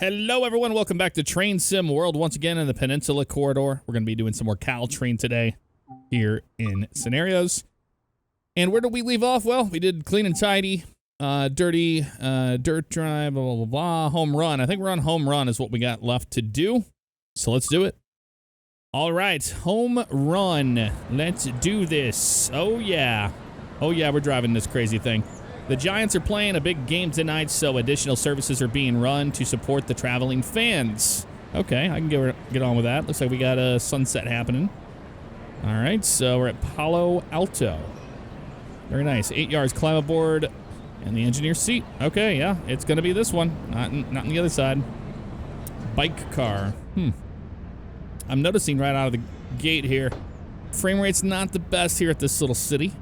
Hello, everyone. Welcome back to Train Sim World once again in the Peninsula Corridor. We're going to be doing some more Caltrain today here in Scenarios. And where did we leave off? Well, we did clean and tidy, dirty, dirt drive, blah, blah, blah, blah, home run. I think we're on home run is what we got left to do. So let's do it. All right, home run. Let's do this. Oh, yeah. Oh, yeah, we're driving this crazy thing. The Giants are playing a big game tonight, so additional services are being run to support the traveling fans. Okay, I can get on with that. Looks like we got a sunset happening. All right, so we're at Palo Alto. Very nice. 8 yards, climb aboard, and the engineer's seat. Okay, yeah, it's going to be this one, not on the other side. Bike car. I'm noticing right out of the gate here, frame rate's not the best here at this little city.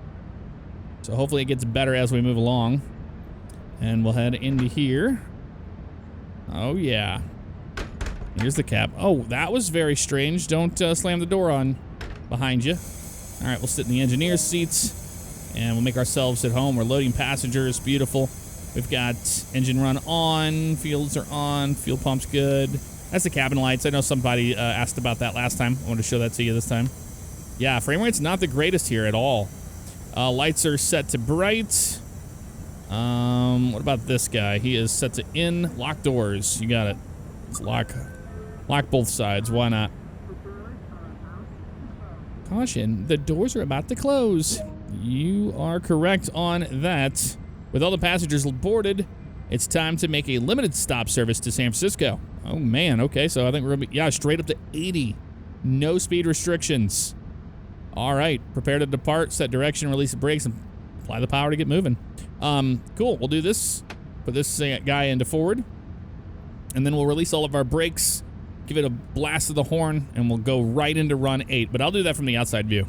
So hopefully it gets better as we move along. And we'll head into here. Oh, yeah. Here's the cab. Oh, that was very strange. Don't slam the door on behind you. All right, we'll sit in the engineer's seats. And we'll make ourselves at home. We're loading passengers. Beautiful. We've got engine run on. Fields are on. Fuel pump's good. That's the cabin lights. I know somebody asked about that last time. I want to show that to you this time. Yeah, frame rate's not the greatest here at all. Lights are set to bright. What about this guy? He is set to in. Lock doors. You got it. Let's lock both sides. Why not? Caution, the doors are about to close. You are correct on that. With all the passengers boarded, it's time to make a limited stop service to San Francisco. Oh, man. Okay, so I think we're going to be, straight up to 80. No speed restrictions. All right, prepare to depart, set direction, release the brakes, and apply the power to get moving. Cool, we'll do this. Put this guy into forward, and then we'll release all of our brakes, give it a blast of the horn, and we'll go right into run 8. But I'll do that from the outside view.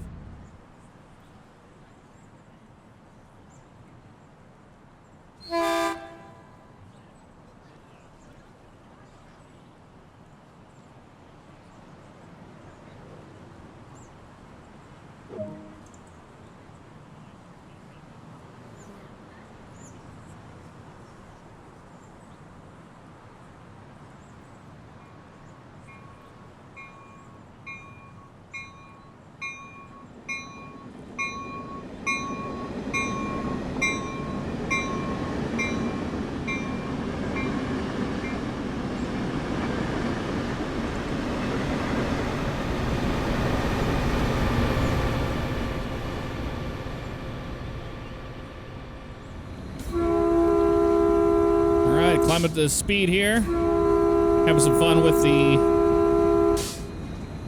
Climb up to the speed here. Having some fun with the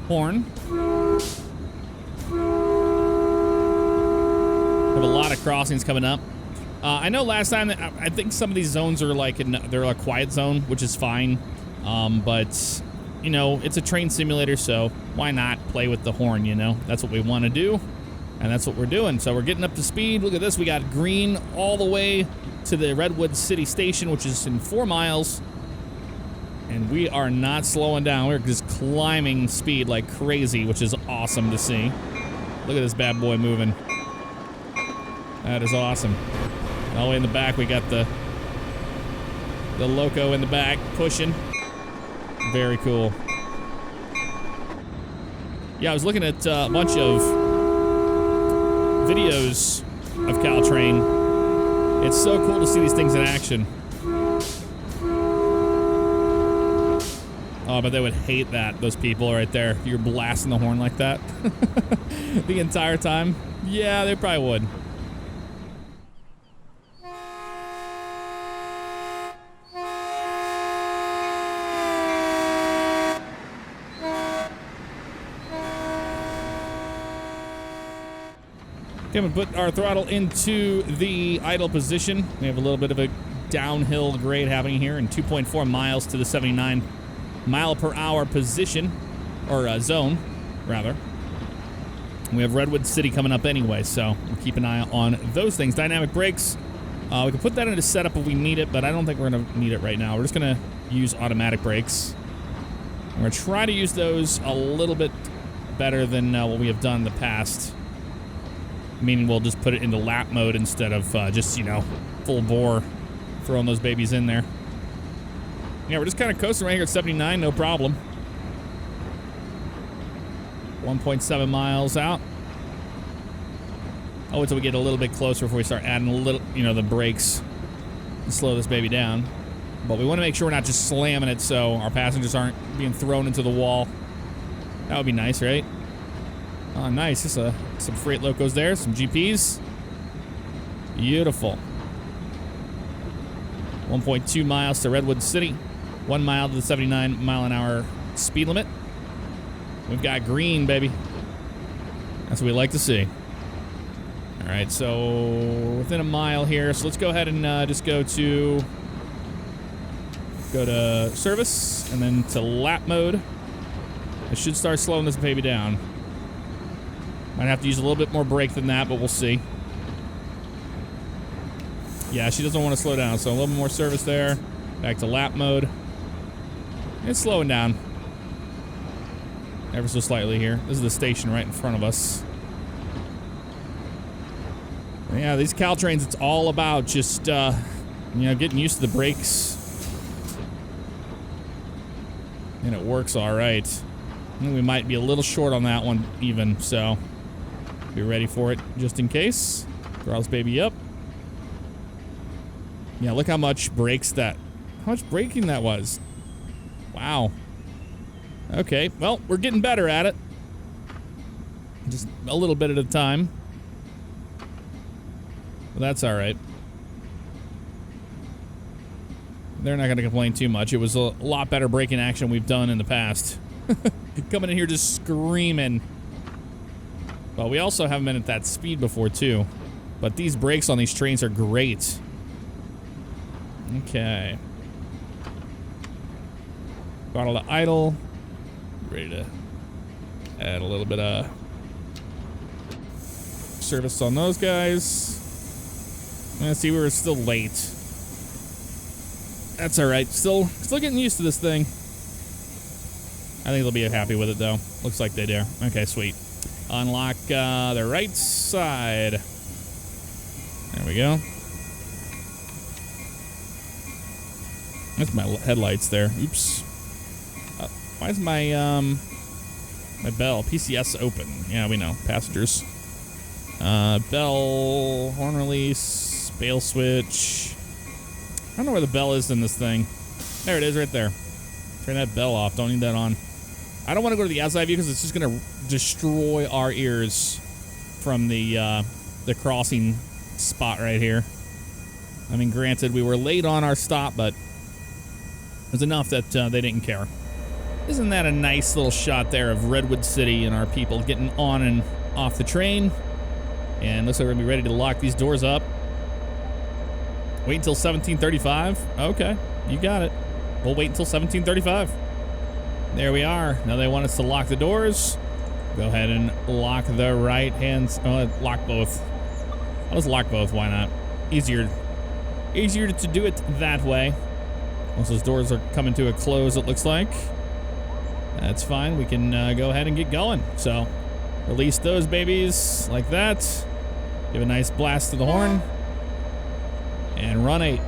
horn. Have a lot of crossings coming up. I know last time that I think some of these zones are like they're a quiet zone, which is fine. But you know, it's a train simulator, so why not play with the horn? You know, that's what we want to do, and that's what we're doing. So we're getting up to speed. Look at this. We got green all the way to the Redwood City Station, which is in 4 miles. And we are not slowing down. We're just climbing speed like crazy, which is awesome to see. Look at this bad boy moving. That is awesome. All the way in the back, we got the loco in the back pushing. Very cool. Yeah, I was looking at a bunch of videos of Caltrain. It's so cool to see these things in action. Oh, but they would hate that, those people right there. If you're blasting the horn like that the entire time. Yeah, they probably would. Okay, I'm gonna put our throttle into the idle position. We have a little bit of a downhill grade happening here, and 2.4 miles to the 79 mile per hour position, or zone, rather. We have Redwood City coming up anyway, so we'll keep an eye on those things. Dynamic brakes. We can put that into setup if we need it, but I don't think we're gonna need it right now. We're just gonna use automatic brakes. I'm gonna try to use those a little bit better than what we have done in the past. Meaning we'll just put it into lap mode instead of just, you know, full bore throwing those babies in there. Yeah, we're just kind of coasting right here at 79, no problem. 1.7 miles out. Oh, until we get a little bit closer before we start adding a little, the brakes and slow this baby down. But we want to make sure we're not just slamming it so our passengers aren't being thrown into the wall. That would be nice, right? Oh, nice. Just some freight locos there, some GPs. Beautiful. 1.2 miles to Redwood City. 1 mile to the 79 mile an hour speed limit. We've got green, baby. That's what we like to see. All right, so within a mile here. So let's go ahead and just go to service and then to lap mode. I should start slowing this baby down. Might have to use a little bit more brake than that, but we'll see. Yeah, she doesn't want to slow down, so a little bit more service there. Back to lap mode. It's slowing down. Ever so slightly here. This is the station right in front of us. Yeah, these Caltrains, it's all about just, getting used to the brakes. And it works all right. I think we might be a little short on that one even, so be ready for it just in case. Throw this baby up. Yeah, look how much how much braking that was. Wow. Okay, well, we're getting better at it. Just a little bit at a time. Well, that's all right. They're not going to complain too much. It was a lot better braking action we've done in the past. Coming in here just screaming. Well, we also haven't been at that speed before, too. But these brakes on these trains are great. Okay. Throttle to idle. Ready to add a little bit of service on those guys. Let's see, we were still late. That's all right. Still getting used to this thing. I think they'll be happy with it, though. Looks like they do. Okay, sweet. Unlock the right side. There we go. That's my headlights there. Oops. Why is my bell PCS open? Yeah, we know. Passengers. Bell, horn release, bail switch. I don't know where the bell is in this thing. There it is right there. Turn that bell off. Don't need that on. I don't want to go to the outside view because it's just going to destroy our ears from the crossing spot right here. I mean, granted, we were late on our stop, but it was enough that they didn't care. Isn't that a nice little shot there of Redwood City and our people getting on and off the train? And looks like we're going to be ready to lock these doors up. Wait until 17:35. Okay, you got it. We'll wait until 17:35. There we are. Now they want us to lock the doors. Go ahead and lock the right hands. Lock both. I'll just lock both. Why not? Easier to do it that way. Once those doors are coming to a close, it looks like. That's fine. We can go ahead and get going. So, release those babies like that. Give a nice blast to the horn. And run 8.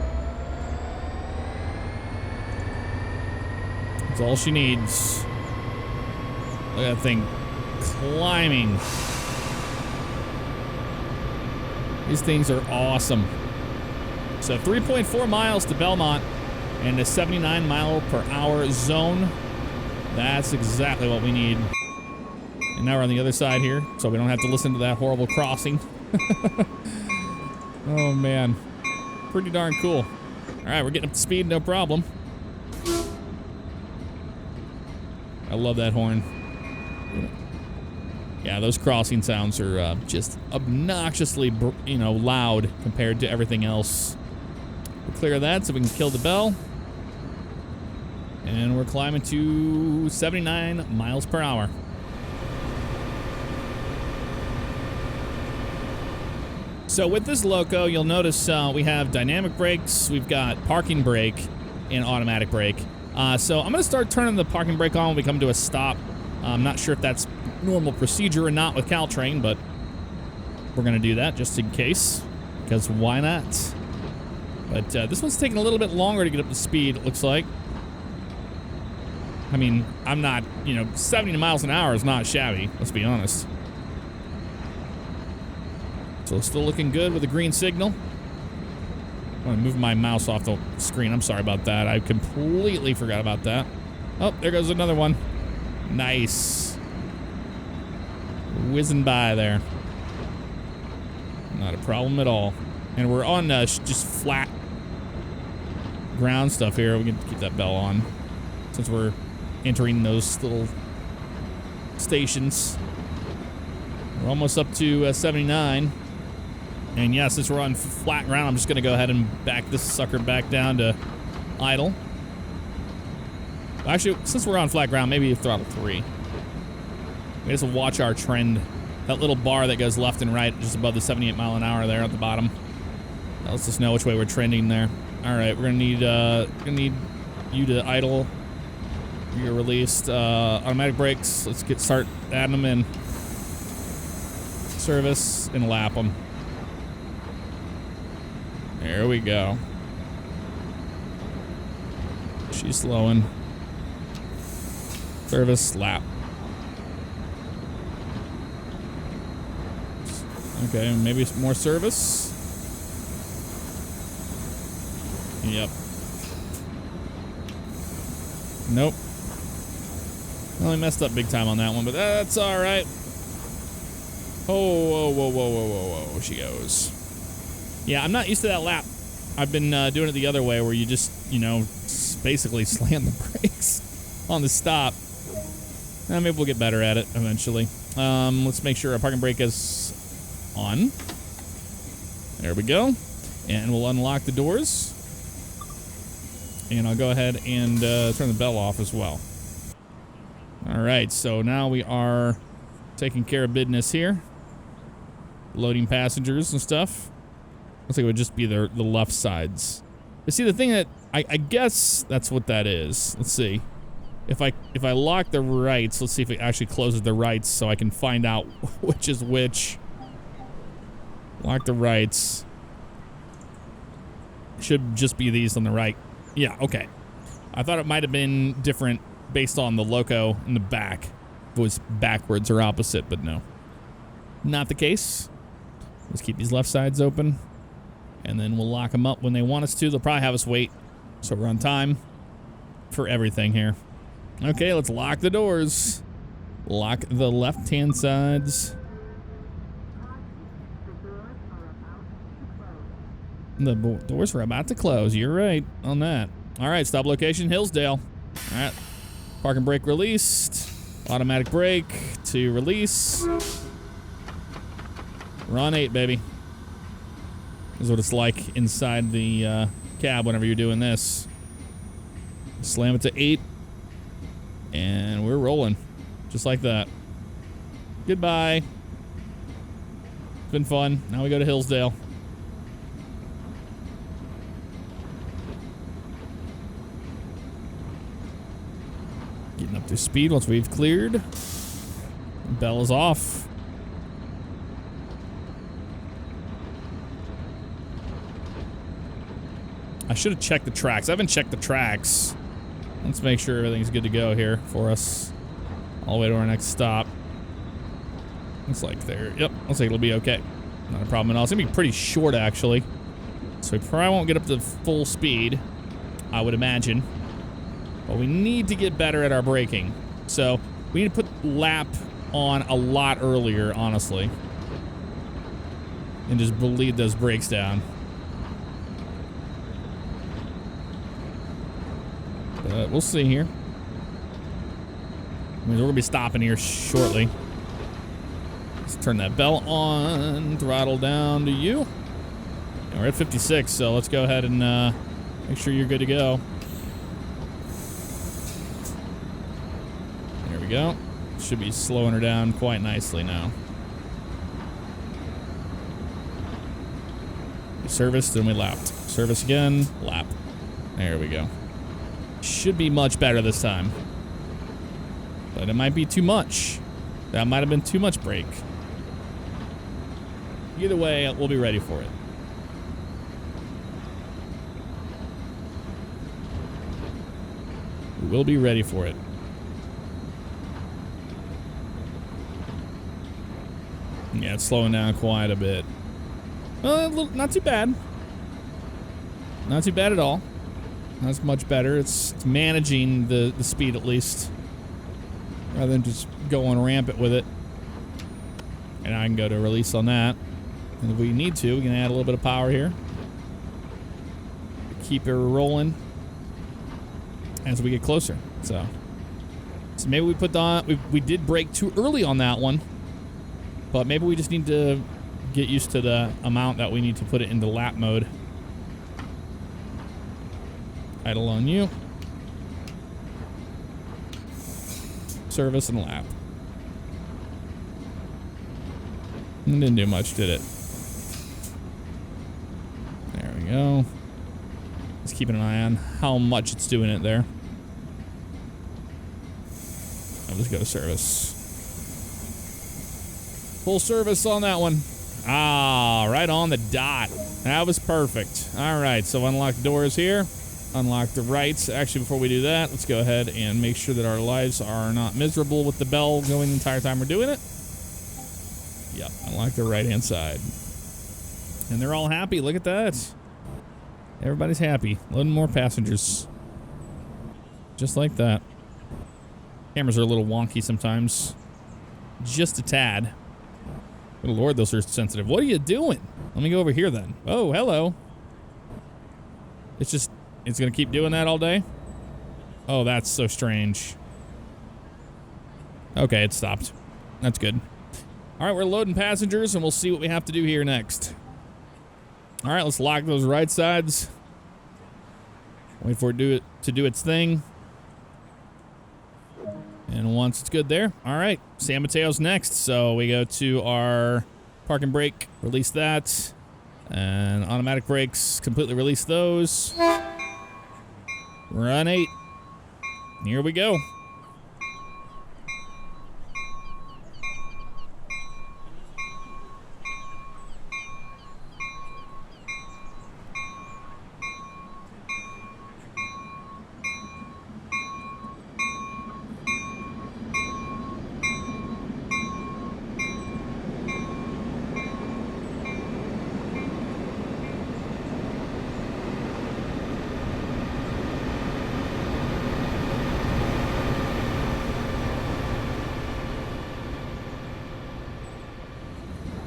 That's all she needs. Look at that thing climbing. These things are awesome. So 3.4 miles to Belmont and a 79 mile per hour zone. That's exactly what we need. And now we're on the other side here, so we don't have to listen to that horrible crossing. Oh, man. Pretty darn cool. All right, we're getting up to speed, no problem. I love that horn. Yeah, those crossing sounds are just obnoxiously, loud compared to everything else. We'll clear that so we can kill the bell. And we're climbing to 79 miles per hour. So with this loco, you'll notice we have dynamic brakes, we've got parking brake, and automatic brake. So I'm going to start turning the parking brake on when we come to a stop. I'm not sure if that's normal procedure or not with Caltrain, but we're going to do that just in case, because why not? But this one's taking a little bit longer to get up to speed, it looks like. I mean, I'm not, 70 miles an hour is not shabby, let's be honest. So still looking good with the green signal. I'm gonna move my mouse off the screen. I'm sorry about that. I completely forgot about that. Oh, there goes another one. Nice. Whizzing by there. Not a problem at all. And we're on just flat ground stuff here. We can keep that bell on since we're entering those little stations. We're almost up to 79. And yeah, since we're on flat ground, I'm just going to go ahead and back this sucker back down to idle. Actually, since we're on flat ground, maybe throttle 3. We just watch our trend. That little bar that goes left and right just above the 78 mile an hour there at the bottom. That lets us know which way we're trending there. All right, we're gonna need you to idle. You're released. Automatic brakes. Let's start adding them in. Service and lap them. There we go. She's slowing. Service, lap. Okay, maybe more service. Yep. Nope. Only messed up big time on that one, but that's all right. Oh, whoa, whoa, whoa, whoa, whoa, whoa, she goes. Yeah, I'm not used to that lap. I've been doing it the other way where you just, basically slam the brakes on the stop. Maybe we'll get better at it eventually. Let's make sure our parking brake is on. There we go. And we'll unlock the doors. And I'll go ahead and turn the bell off as well. All right, so now we are taking care of business here. Loading passengers and stuff. Looks like it would just be the left sides. But see, the thing that I guess that's what that is. Let's see. If I lock the rights, let's see if it actually closes the rights so I can find out which is which. Lock the rights. Should just be these on the right. Yeah, okay. I thought it might have been different based on the loco in the back. If it was backwards or opposite, but no. Not the case. Let's keep these left sides open. And then we'll lock them up when they want us to. They'll probably have us wait. So we're on time for everything here. Okay, let's lock the doors. Lock the left-hand sides. The doors are about to close. You're right on that. All right, stop location, Hillsdale. All right, parking brake released. Automatic brake to release. We're on 8, baby. This is what it's like inside the cab whenever you're doing this. Slam it to 8. And we're rolling. Just like that. Goodbye. It's been fun. Now we go to Hillsdale. Getting up to speed once we've cleared. Bell is off. I should have checked the tracks. I haven't checked the tracks. Let's make sure everything's good to go here for us. All the way to our next stop. Looks like there. Yep, looks like it'll be okay. Not a problem at all. It's gonna be pretty short, actually. So we probably won't get up to full speed, I would imagine. But we need to get better at our braking. So we need to put lap on a lot earlier, honestly. And just bleed those brakes down. But we'll see here. I mean, we're gonna be stopping here shortly. Let's turn that bell on, throttle down to you. And we're at 56, so let's go ahead and make sure you're good to go. There we go. Should be slowing her down quite nicely now. We serviced and we lapped. Service again, lap. There we go. Should be much better this time. But it might be too much. That might have been too much brake. Either way, we'll be ready for it. We will be ready for it. Yeah, it's slowing down quite a bit. Not too bad. Not too bad at all. That's much better. It's managing the speed at least, rather than just going rampant with it. And I can go to release on that. And if we need to, we can add a little bit of power here. Keep it rolling as we get closer. So maybe we put on, we did brake too early on that one, but maybe we just need to get used to the amount that we need to put it into lap mode. Idle on you. Service and lap. It didn't do much, did it? There we go. Just keeping an eye on how much it's doing it there. I'll just go to service. Full service on that one. Ah, right on the dot. That was perfect. All right, so unlock doors here. Unlock the rights. Actually, before we do that, let's go ahead and make sure that our lives are not miserable with the bell going the entire time we're doing it. Yep, unlock the right-hand side. And they're all happy. Look at that. Everybody's happy. Loading more passengers. Just like that. Cameras are a little wonky sometimes. Just a tad. Good Lord, those are sensitive. What are you doing? Let me go over here then. Oh, hello. It's going to keep doing that all day? Oh, that's so strange. Okay, it stopped. That's good. All right, we're loading passengers, and we'll see what we have to do here next. All right, let's lock those right sides. Wait for it to do its thing. And once it's good there, all right, San Mateo's next. So we go to our park and brake, release that, and automatic brakes, completely release those. Run 8. Here we go.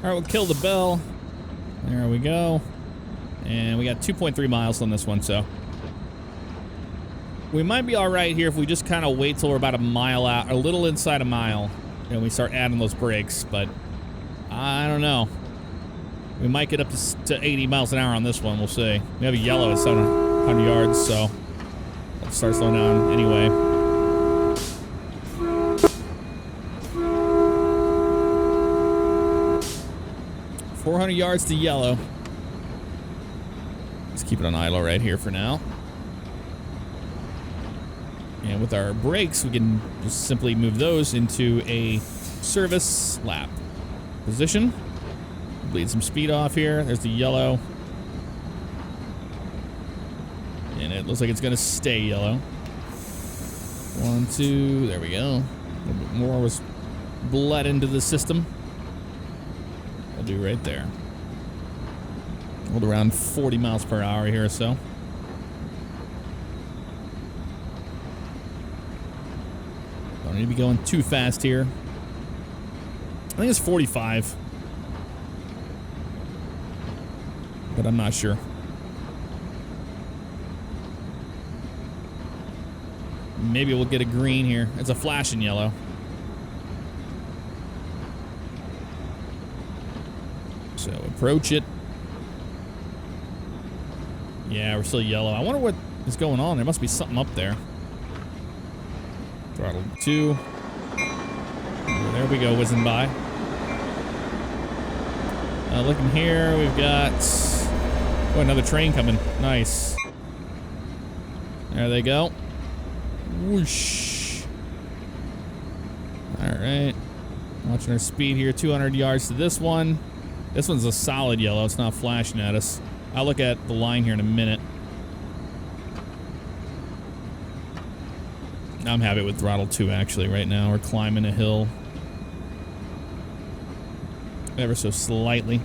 All right, we'll kill the bell. There we go. And we got 2.3 miles on this one, so we might be all right here if we just kind of wait till we're about a mile out, a little inside a mile, and we start adding those brakes. But I don't know. We might get up to 80 miles an hour on this one. We'll see. We have a yellow at 700 yards, so let's start slowing down anyway. 400 yards to yellow. Let's keep it on idle right here for now. And with our brakes, we can just simply move those into a service lap position. Bleed some speed off here. There's the yellow. And it looks like it's going to stay yellow. 1, 2, there we go. A little bit more was bled into the system. I'll do right there. Hold around 40 miles per hour here or so. Don't need to be going too fast here. I think it's 45. But I'm not sure. Maybe we'll get a green here. It's a flashing yellow. So approach it. Yeah, we're still yellow. I wonder what is going on. There must be something up there. Throttle 2. There we go, whizzing by. Looking here, we've got another train coming. Nice. There they go. Whoosh. All right. Watching our speed here. 200 yards to this one. This one's a solid yellow. It's not flashing at us. I'll look at the line here in a minute. I'm happy with throttle 2 actually right now. We're climbing a hill. ever so slightly.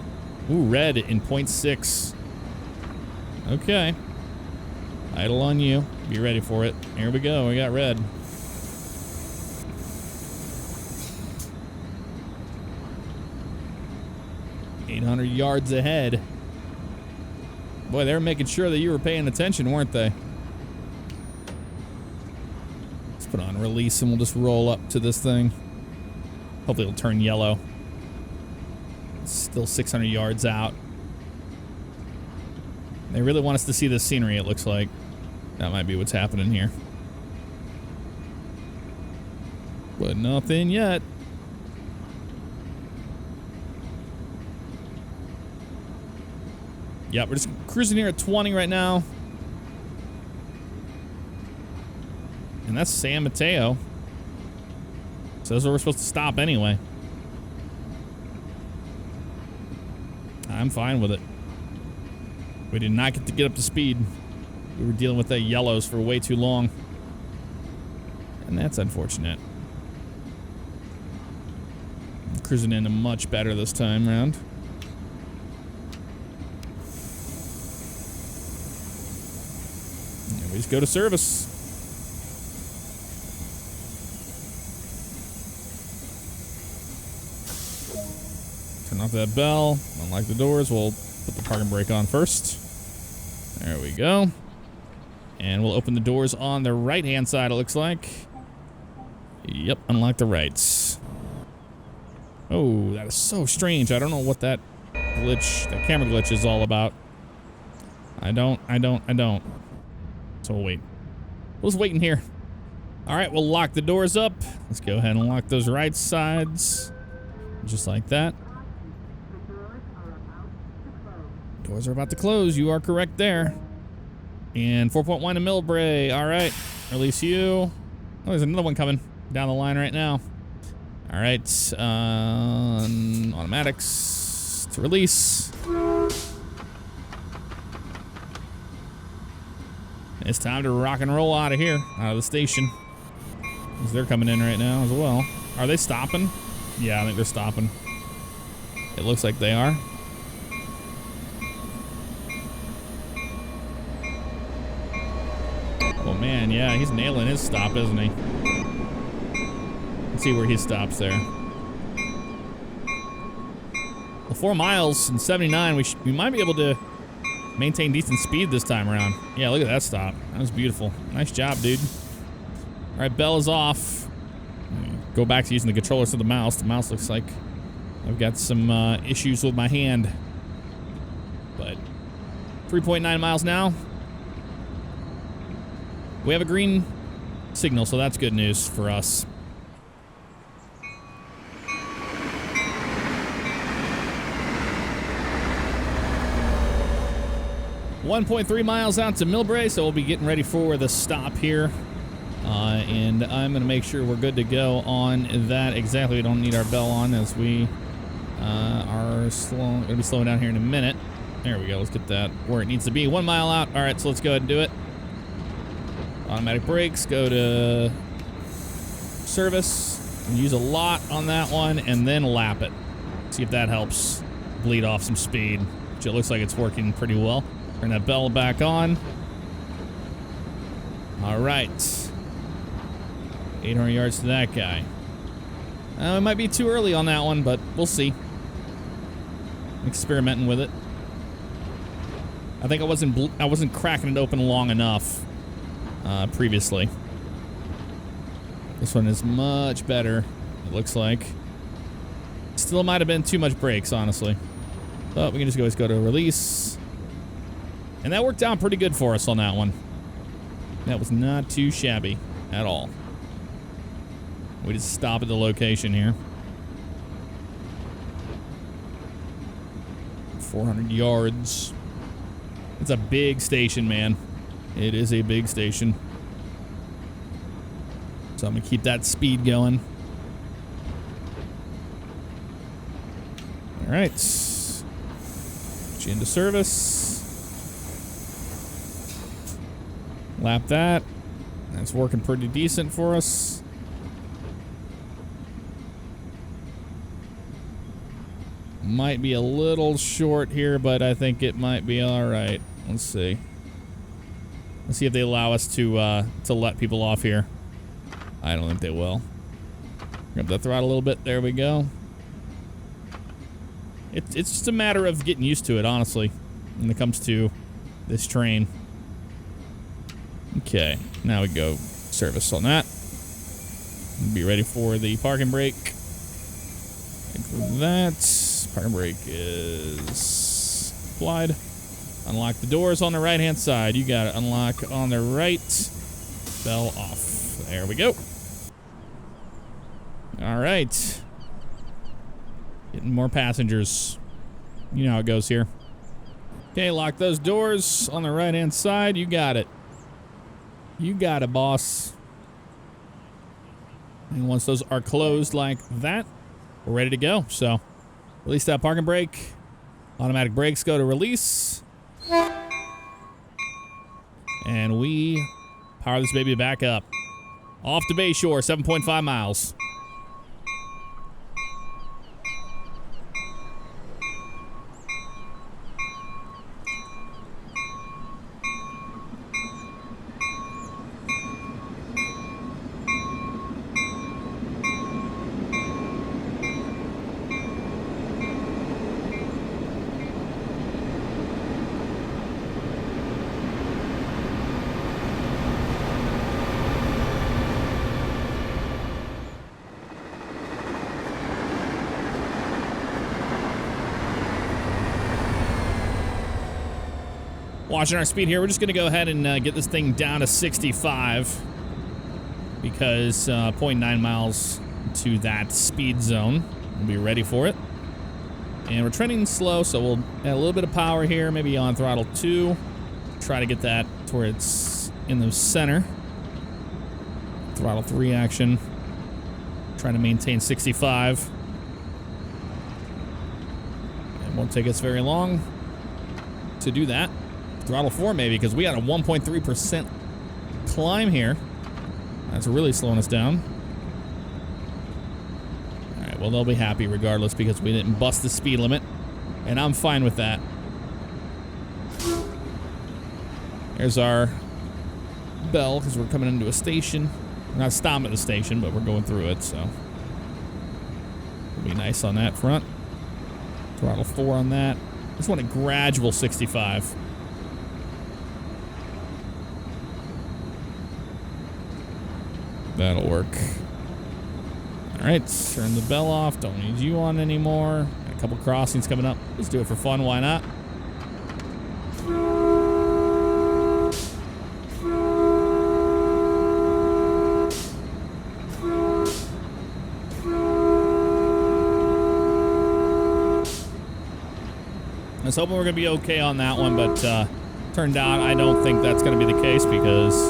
Ooh, red in 0.6. Okay. Idle on you. Be ready for it. Here we go. We got red. $800 yards ahead. Boy, they were making sure that you were paying attention, weren't they? Let's put on release and we'll just roll up to this thing. Hopefully it'll turn yellow. It's still 600 yards out. They really want us to see this scenery, it looks like. That might be what's happening here. But nothing yet. Yep, we're just cruising here at 20 right now. And that's San Mateo. So that's where we're supposed to stop anyway. I'm fine with it. We did not get to get up to speed. We were dealing with the yellows for way too long. And that's unfortunate. Cruising in much better this time around. And we just go to service. Turn off that bell. Unlock the doors. We'll put the parking brake on first. There we go. And we'll open the doors on the right-hand side, it looks like. Yep, unlock the rights. Oh, that is so strange. I don't know what that glitch, that camera glitch is all about. I don't. So we'll wait. We'll just wait in here. All right, we'll lock the doors up. Let's go ahead and lock those right sides. Just like that. Doors are about to close. You are correct there. And 4.1 to Millbrae. All right. Release you. Oh, there's another one coming down the line right now. All right. Automatics to release. It's time to rock and roll out of here, out of the station. Because they're coming in right now as well. Are they stopping? Yeah, I think they're stopping. It looks like they are. Oh man, yeah, he's nailing his stop, isn't he? Let's see where he stops there. Well, 4 miles and 79. We might be able to maintain decent speed this time around. Yeah, look at that stop. That was beautiful. Nice job, dude. All right, bell is off. Go back to using the controllers to the mouse. The mouse looks like I've got some issues with my hand. But 3.9 miles now. We have a green signal, so that's good news for us. $1.3 miles out to Millbrae, so we'll be getting ready for the stop here. And I'm going to make sure we're good to go on that. Exactly, we don't need our bell on as we are going to be slowing down here in a minute. There we go, let's get that where it needs to be. 1 mile out. All right, so let's go ahead and do it. Automatic brakes, go to service, and use a lot on that one, and then lap it. See if that helps bleed off some speed, which it looks like it's working pretty well. Turn that bell back on. All right. 800 yards to that guy. It might be too early on that one, but we'll see. I'm experimenting with it. I think I wasn't cracking it open long enough previously. This one is much better, it looks like. Still might have been too much brakes, honestly. But we can just go to release. And that worked out pretty good for us on that one. That was not too shabby at all. We just stop at the location here. 400 yards. It's a big station, man. It is a big station. So I'm going to keep that speed going. All right. Get you into service. Lap that. That's working pretty decent for us. Might be a little short here, but I think it might be all right. Let's see. Let's see if they allow us to let people off here. I don't think they will. Grab the throttle a little bit. There we go. It's just a matter of getting used to it, honestly, when it comes to this train. Okay, now we go service on that. Be ready for the parking brake. Like that. Parking brake is applied. Unlock the doors on the right-hand side. You got it. Unlock on the right. Bell off. There we go. All right. Getting more passengers. You know how it goes here. Okay, lock those doors on the right-hand side. You got it. You got it, boss. And once those are closed like that, we're ready to go. So, release that parking brake. Automatic brakes go to release. And we power this baby back up. Off to Bayshore, 7.5 miles. Watching our speed here, we're just going to go ahead and get this thing down to 65 because 0.9 miles to that speed zone. We'll be ready for it. And we're trending slow, so we'll add a little bit of power here, maybe on throttle 2. Try to get that to where it's in the center. Throttle 3 action. Trying to maintain 65. It won't take us very long to do that. Throttle 4 maybe, because we got a 1.3% climb here. That's really slowing us down. Alright, well, they'll be happy regardless because we didn't bust the speed limit. And I'm fine with that. There's our bell, because we're coming into a station. We're not stopping at the station, but we're going through it, so. It'll be nice on that front. Throttle 4 on that. Just want a gradual 65. That'll work. Alright, turn the bell off. Don't need you on anymore. Got a couple crossings coming up. Let's do it for fun. Why not? I was hoping we were going to be okay on that one, but turned out I don't think that's going to be the case because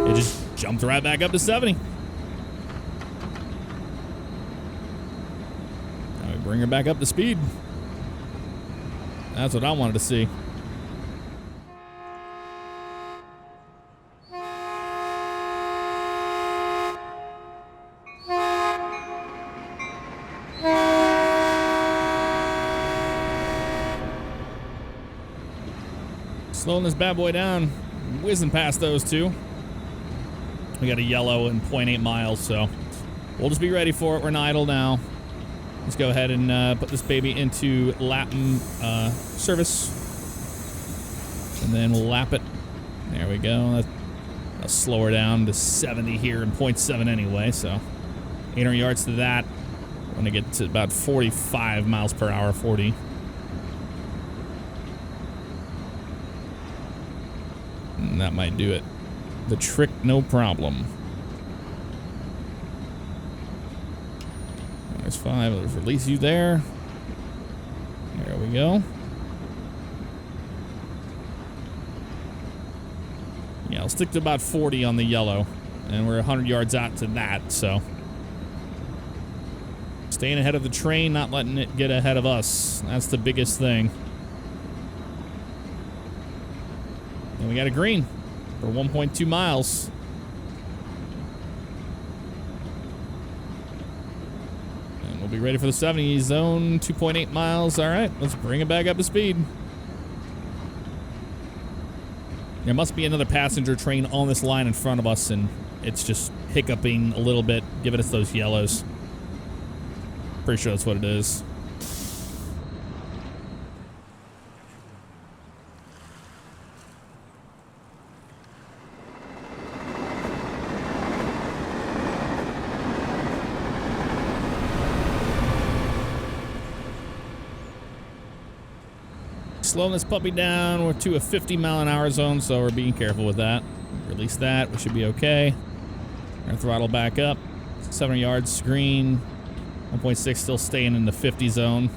it just jumped right back up to 70. Now we bring her back up to speed. That's what I wanted to see. Slowing this bad boy down, whizzing past those two. We got a yellow in 0.8 miles, so we'll just be ready for it. We're in idle now. Let's go ahead and put this baby into Latin service. And then we'll lap it. There we go. I'll slow her down to 70 here in 0.7 anyway, so 800 yards to that. We're going to get to about 45 miles per hour, 40. And that might do it. The trick, no problem. There's 5. Let's release you there. There we go. Yeah, I'll stick to about 40 on the yellow. And we're 100 yards out to that, so. Staying ahead of the train, not letting it get ahead of us. That's the biggest thing. And we got a green for 1.2 miles. We'll be ready for the 70 zone, 2.8 miles. All right, let's bring it back up to speed. There must be another passenger train on this line in front of us, and it's just hiccuping a little bit, giving us those yellows. Pretty sure that's what it is. Slowing this puppy down. We're to a 50-mile-an-hour zone, so we're being careful with that. Release that. We should be okay. Our throttle back up. 700 yards, green. 1.6 still staying in the 50 zone.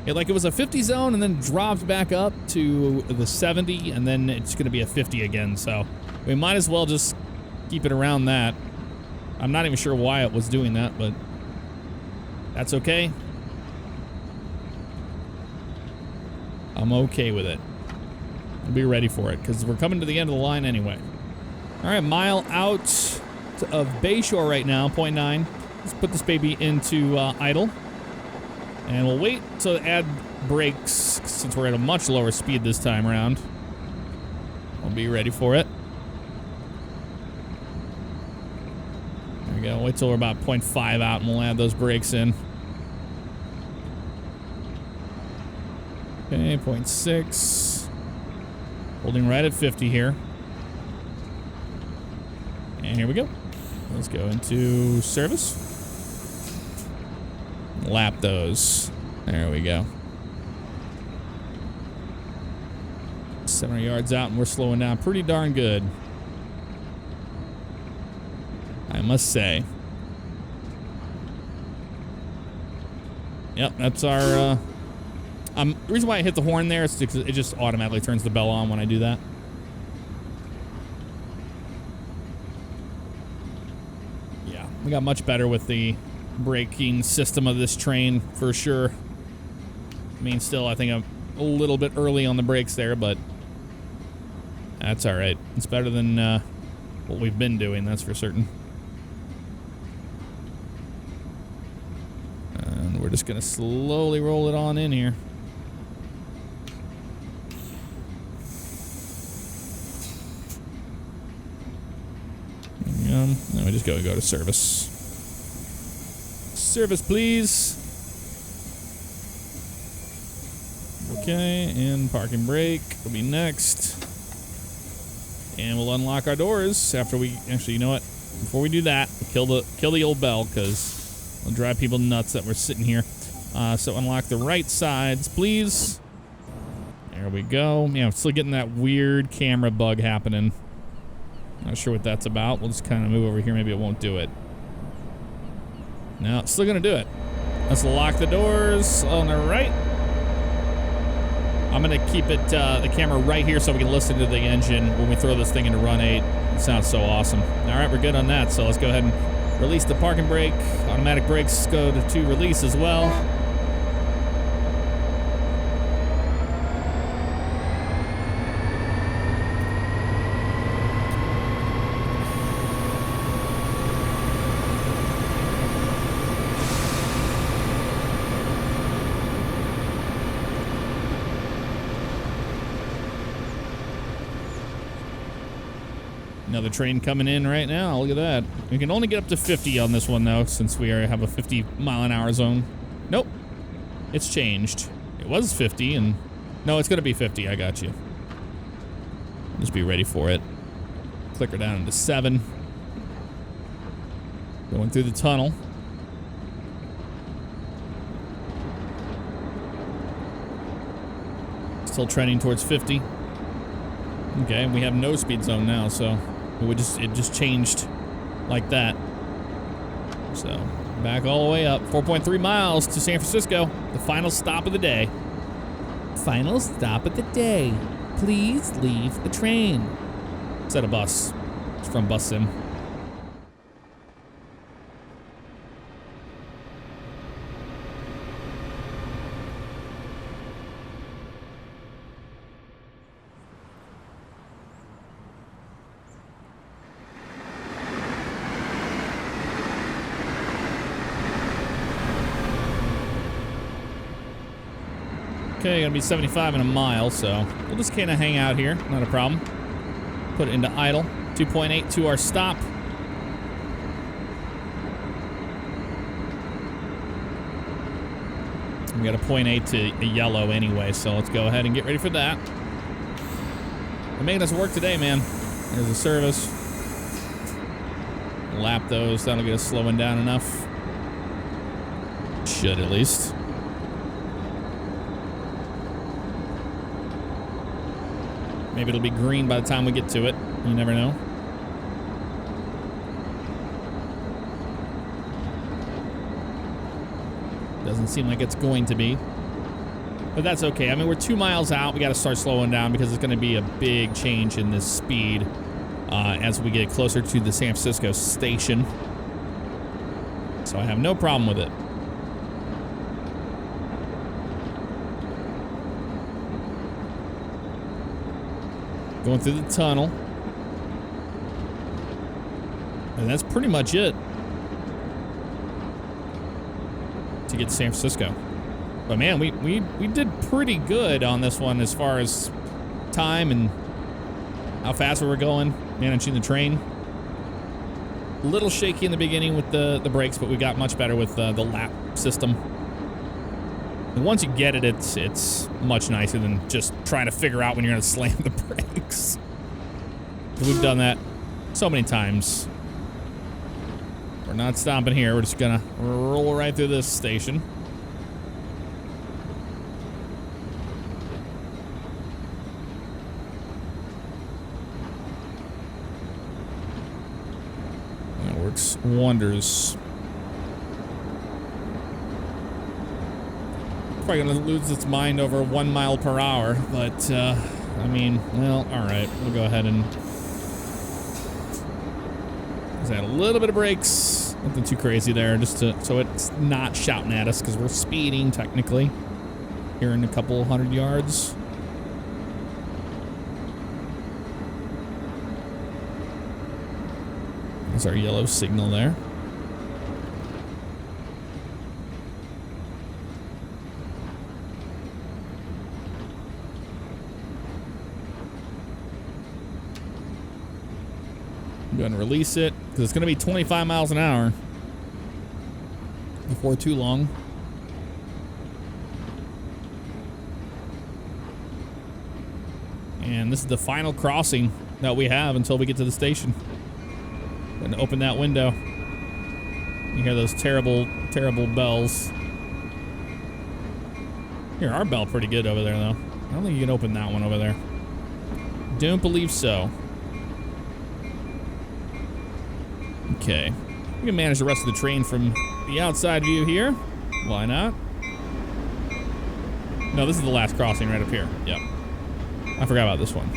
Yeah, like it was a 50 zone and then dropped back up to the 70, and then it's going to be a 50 again. So we might as well just keep it around that. I'm not even sure why it was doing that, but that's okay. I'm okay with it. We'll be ready for it because we're coming to the end of the line anyway. All right, mile out of Bayshore right now, 0.9. Let's put this baby into idle. And we'll wait to add brakes since we're at a much lower speed this time around. We'll be ready for it. There we go. Wait till we're about 0.5 out and we'll add those brakes in. Okay, 0.6. Holding right at 50 here. And here we go. Let's go into service. Lap those. There we go. 700 yards out and we're slowing down pretty darn good, I must say. Yep, that's our the reason why I hit the horn there is because it just automatically turns the bell on when I do that. Yeah, we got much better with the braking system of this train for sure. I mean, still, I think I'm a little bit early on the brakes there, but that's all right. It's better than what we've been doing, that's for certain. And we're just going to slowly roll it on in here. Then we just go to service. Service, please. Okay, and parking brake will be next. And we'll unlock our doors after we... Actually, you know what? Before we do that, kill the old bell, because it'll drive people nuts that we're sitting here. So unlock the right sides, please. There we go. Yeah, I'm still getting that weird camera bug happening. Not sure what that's about. We'll just kind of move over here. Maybe it won't do it. No, it's still going to do it. Let's lock the doors on the right. I'm going to keep it the camera right here so we can listen to the engine when we throw this thing into run 8. It sounds so awesome. All right, we're good on that. So let's go ahead and release the parking brake. Automatic brakes go to release as well. Another train coming in right now. Look at that. We can only get up to 50 on this one, though, since we have a 50-mile-an-hour zone. Nope. It's changed. It was 50, and... No, it's going to be 50. I got you. Just be ready for it. Clicker down into 7. Going through the tunnel. Still trending towards 50. Okay, we have no speed zone now, so... It just changed like that. So, back all the way up. 4.3 miles to San Francisco. The final stop of the day. Final stop of the day. Please leave the train. It's at a bus. It's from Bus Sim. Okay, gonna be 75 in a mile, so we'll just kind of hang out here. Not a problem. Put it into idle. 2.8 to our stop. We got a 0.8 to a yellow anyway, so let's go ahead and get ready for that. They're making us work today, man. There's a service. Lap those. That'll get us slowing down enough. Should at least. Maybe it'll be green by the time we get to it. You never know. Doesn't seem like it's going to be. But that's okay. I mean, we're 2 miles out. We got to start slowing down because it's going to be a big change in this speed as we get closer to the San Francisco station. So I have no problem with it. Going through the tunnel. And that's pretty much it to get to San Francisco. But man, we did pretty good on this one as far as time and how fast we were going, managing the train. A little shaky in the beginning with the brakes, but we got much better with the lap system. And once you get it, it's much nicer than just trying to figure out when you're going to slam the brakes. We've done that so many times. We're not stopping here. We're just going to roll right through this station. That works wonders. Probably gonna lose its mind over 1 mile per hour, but I mean, well, all right, we'll go ahead and just add a little bit of brakes, nothing too crazy there, just so it's not shouting at us because we're speeding technically here in a couple hundred yards. There's our yellow signal there. Go ahead and release it because it's going to be 25 miles an hour before too long. And this is the final crossing that we have until we get to the station. Go ahead and open that window. You hear those terrible, terrible bells. Hear our bell pretty good over there, though. I don't think you can open that one over there. Don't believe so. Okay, we can manage the rest of the train from the outside view here. Why not? No, this is the last crossing right up here. Yep. I forgot about this one.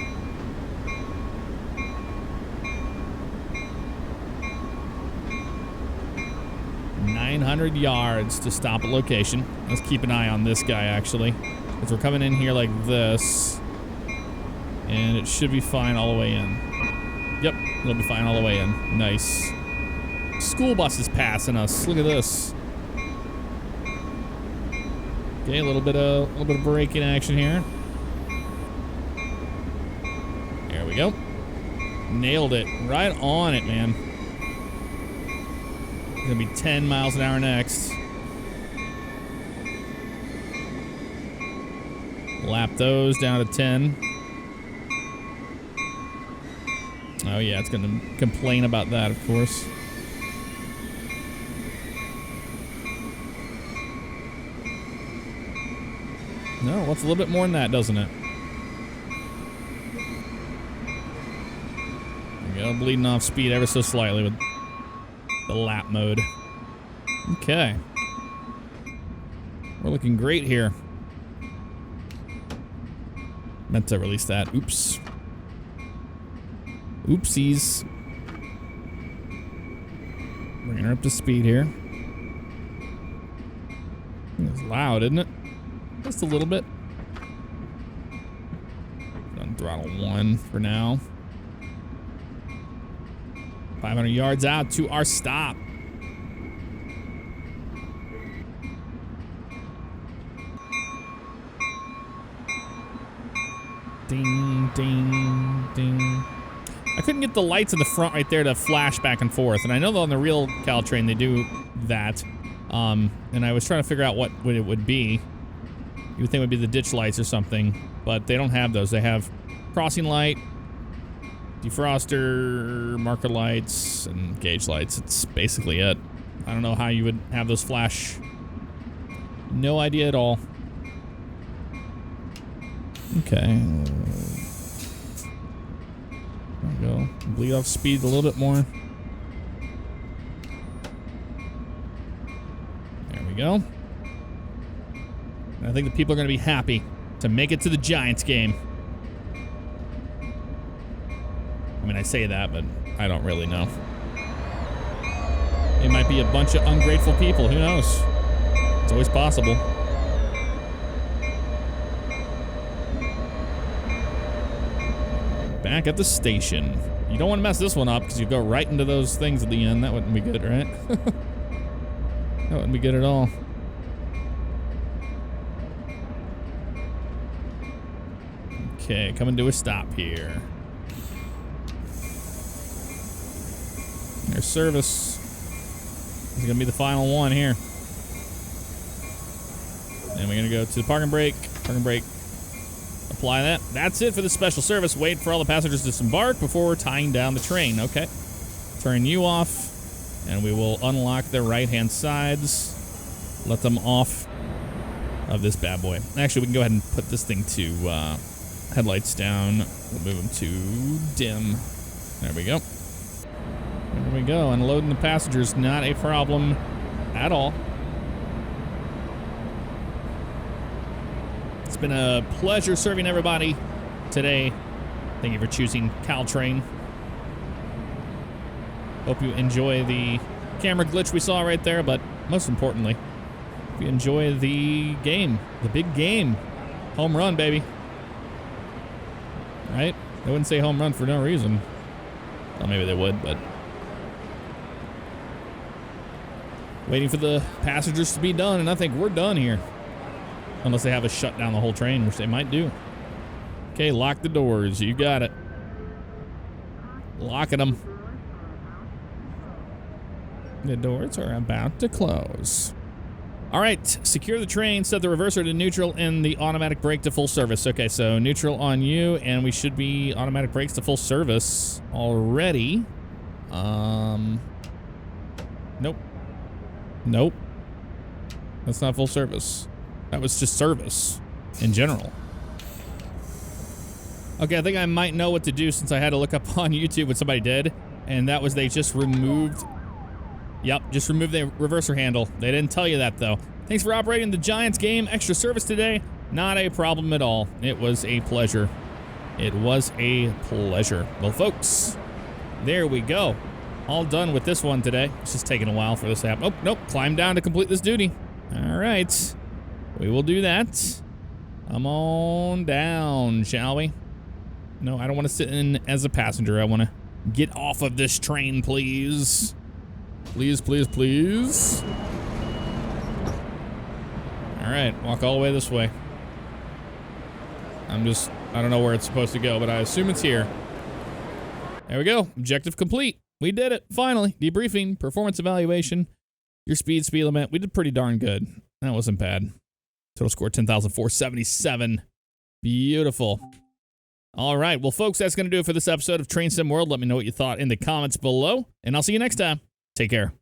900 yards to stop at location. Let's keep an eye on this guy, actually, because we're coming in here like this, and it should be fine all the way in. Yep, it'll be fine all the way in. Nice. School bus is passing us. Look at this. Okay, a little bit of braking action here. There we go. Nailed it. Right on it, man. It's gonna be 10 miles an hour next. Lap those down to 10. Oh yeah, it's gonna complain about that, of course. No, what's a little bit more than that, doesn't it? There we go, bleeding off speed ever so slightly with the lap mode. Okay. We're looking great here. Meant to release that. Oops. Oopsies. Bringing her up to speed here. It's loud, isn't it? Just a little bit. On throttle 1 for now. 500 yards out to our stop. Ding, ding, ding. I couldn't get the lights in the front right there to flash back and forth, and I know that on the real Caltrain they do that. And I was trying to figure out what it would be. You would think it would be the ditch lights or something, but they don't have those. They have crossing light, defroster, marker lights, and gauge lights. It's basically it. I don't know how you would have those flash. No idea at all. Okay. There we go. Bleed off speed a little bit more. There we go. And I think the people are going to be happy to make it to the Giants game. I mean, I say that, but I don't really know. It might be a bunch of ungrateful people. Who knows? It's always possible. Back at the station. You don't want to mess this one up because you go right into those things at the end. That wouldn't be good, right? That wouldn't be good at all. Okay, coming to a stop here. There's service. This is going to be the final one here. And we're going to go to the parking brake. Parking brake. Apply that. That's it for the special service. Wait for all the passengers to disembark before tying down the train. Okay. Turn you off. And we will unlock their right-hand sides. Let them off of this bad boy. Actually, we can go ahead and put this thing to headlights down. We'll move them to dim. There we go. There we go. Unloading the passengers, not a problem at all. It's been a pleasure serving everybody today. Thank you for choosing Caltrain. Hope you enjoy the camera glitch we saw right there, but most importantly, hope you enjoy the game, the big game. Home run, baby. Right? They wouldn't say home run for no reason. Well, maybe they would, but... Waiting for the passengers to be done, and I think we're done here. Unless they have us shut down the whole train, which they might do. Okay, lock the doors. You got it. Locking them. The doors are about to close. All right, secure the train, set the reverser to neutral, and the automatic brake to full service. Okay, so neutral on you, and we should be automatic brakes to full service already. Nope. Nope. That's not full service. That was just service in general. Okay, I think I might know what to do since I had to look up on YouTube what somebody did, and that was they just removed... Yep, just removed the reverser handle. They didn't tell you that, though. Thanks for operating the Giants game. Extra service today. Not a problem at all. It was a pleasure. It was a pleasure. Well, folks, there we go. All done with this one today. It's just taking a while for this to happen. Oh, nope. Climb down to complete this duty. All right. We will do that. Come on down, shall we? No, I don't want to sit in as a passenger. I want to get off of this train, please. Please, please, please. All right, walk all the way this way. I don't know where it's supposed to go, but I assume it's here. There we go. Objective complete. We did it. Finally. Debriefing, performance evaluation, your speed limit. We did pretty darn good. That wasn't bad. Total score 10,477. Beautiful. All right. Well, folks, that's going to do it for this episode of Train Sim World. Let me know what you thought in the comments below, and I'll see you next time. Take care.